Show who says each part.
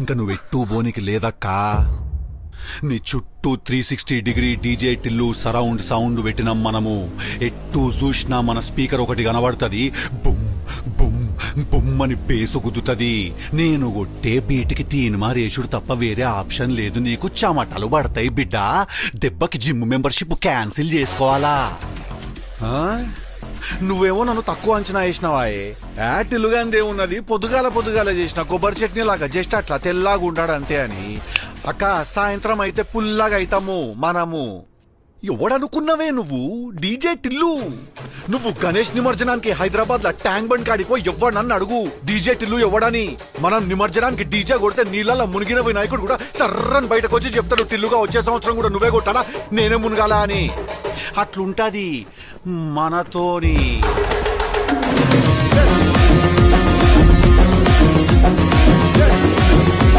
Speaker 1: ఇంకా నువ్వెట్టూ బోనికి లేదక్కా. నీ చుట్టూ 360 డీజే టిల్లు సరౌండ్ సౌండ్ పెట్టినాం మనము. ఎట్టూ చూసినా మన స్పీకర్ ఒకటి కనబడుతుంది. బుమ్ బుమ్ బుమ్ అని బేసు గుద్దుతుంది. నేను కొట్టే బీటికి తీన్మారేసుడు తప్ప వేరే ఆప్షన్ లేదు. నీకు చెమటలు పడతాయి బిడ్డ. దెబ్బకి జిమ్ మెంబర్షిప్ క్యాన్సిల్ చేసుకోవాలా? నువ్వేమో నన్ను తక్కువ అంచనా వేసినావాయే. టిల్లుగాందే ఉన్నది పొద్దుగాల చేసిన కొబ్బరి చట్నీ లాగా జస్ట్ అట్లా తెల్లాగా ఉంటాడంతే అని. అక్క సాయంత్రం అయితే పుల్లాగా అయితాము మనము. ఎవడనుకున్నావే నువ్వు? డీజే టిల్లు. నువ్వు గణేష్ నిమజ్జనానికి హైదరాబాద్ లో ట్యాంక్ బండ్ కాడిపో ఎవడనన్ను అడుగు డీజే టిల్లు ఎవడని. మనం నిమజ్జనానికి డీజే కొడితే నీళ్ళ మునిగిన వినాయకుడు కూడా సర్రని బయటకు వచ్చి చెప్తాడు టిల్లుగా వచ్చే సంవత్సరం కూడా నువ్వే కొట్టాలా నేనే మునగాల అని. అట్లుంటది మనతోని.